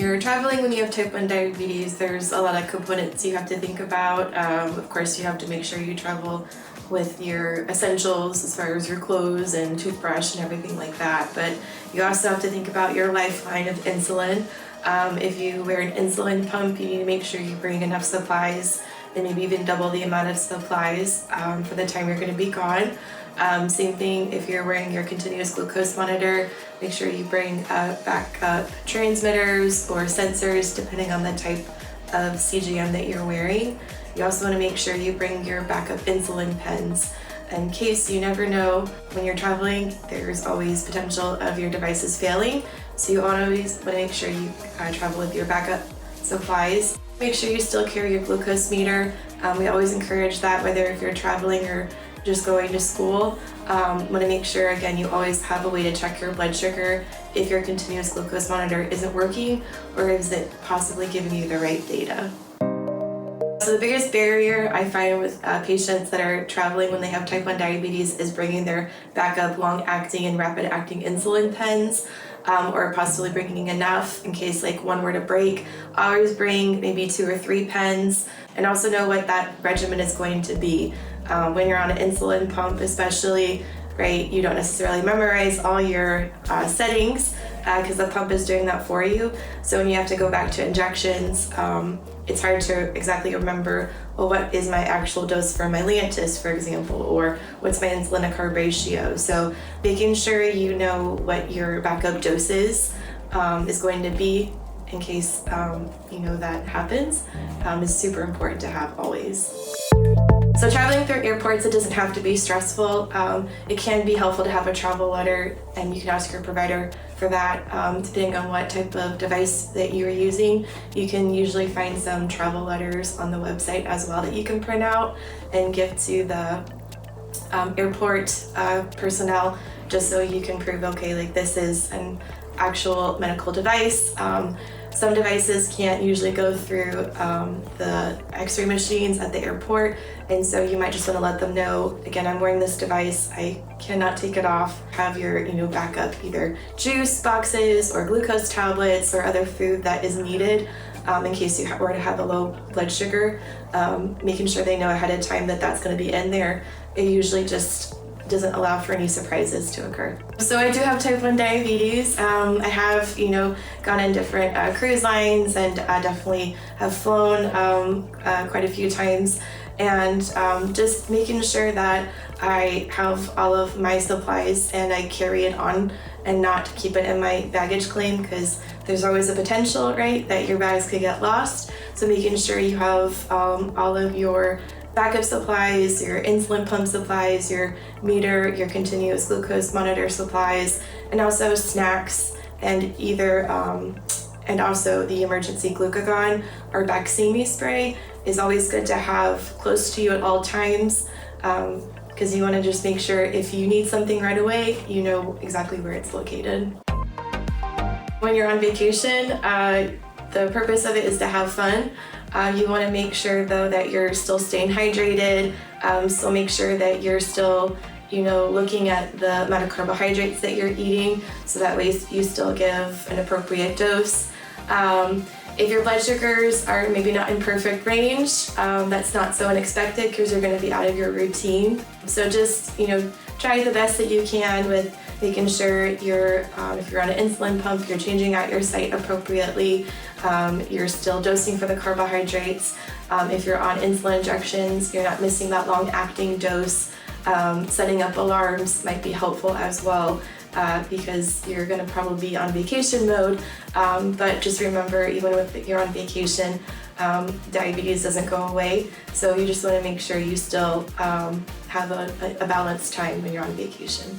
you're traveling when you have type 1 diabetes, there's a lot of components you have to think about. Of course, you have to make sure you travel with your essentials as far as your clothes and toothbrush and everything like that. But you also have to think about your lifeline of insulin. If you wear an insulin pump, you need to make sure you bring enough supplies and maybe even double the amount of supplies for the time you're going to be gone. Same thing if you're wearing your continuous glucose monitor, make sure you bring backup transmitters or sensors depending on the type of CGM that you're wearing. You also want to make sure you bring your backup insulin pens. In case you never know, when you're traveling, there's always potential of your devices failing. So you always want to make sure you travel with your backup supplies. Make sure you still carry your glucose meter. We always encourage that, whether if you're traveling or just going to school. Want to make sure, again, you always have a way to check your blood sugar if your continuous glucose monitor isn't working, or is it possibly giving you the right data. So the biggest barrier I find with patients that are traveling when they have type 1 diabetes is bringing their backup long-acting and rapid-acting insulin pens, or possibly bringing enough in case like one were to break. Always bring maybe 2 or 3 pens, and also know what that regimen is going to be. When you're on an insulin pump especially, right, you don't necessarily memorize all your settings because the pump is doing that for you. So when you have to go back to injections, it's hard to exactly remember, well, what is my actual dose for my Lantus, for example, or what's my insulin to carb ratio. So making sure you know what your backup dose is going to be in case that happens is super important to have always. So traveling through airports, it doesn't have to be stressful. It can be helpful to have a travel letter, and you can ask your provider for that. Depending on what type of device that you're using, you can usually find some travel letters on the website as well that you can print out and give to the airport personnel, just so you can prove, okay, like this is an actual medical device. Some devices can't usually go through the x-ray machines at the airport, and so you might just want to let them know, again, I'm wearing this device, I cannot take it off. Have your backup either juice boxes or glucose tablets or other food that is needed in case you were to have a low blood sugar. Making sure they know ahead of time that that's going to be in there. It usually just doesn't allow for any surprises to occur. So I do have type 1 diabetes. I have, gone in different cruise lines and definitely have flown quite a few times. And just making sure that I have all of my supplies and I carry it on and not keep it in my baggage claim, because there's always a potential, right, that your bags could get lost. So making sure you have all of your backup supplies, your insulin pump supplies, your meter, your continuous glucose monitor supplies, and also snacks, and and also the emergency glucagon or Baqsimi spray is always good to have close to you at all times, because you want to just make sure if you need something right away, you know exactly where it's located. When you're on vacation, the purpose of it is to have fun. You want to make sure, though, that you're still staying hydrated. So make sure that you're still, looking at the amount of carbohydrates that you're eating, so that way you still give an appropriate dose. If your blood sugars are maybe not in perfect range, that's not so unexpected because you're going to be out of your routine. So just, try the best that you can with making sure if you're on an insulin pump, you're changing out your site appropriately. You're still dosing for the carbohydrates. If you're on insulin injections, you're not missing that long-acting dose. Setting up alarms might be helpful as well, because you're going to probably be on vacation mode. But just remember, even if you're on vacation, diabetes doesn't go away. So you just want to make sure you still have a balanced time when you're on vacation.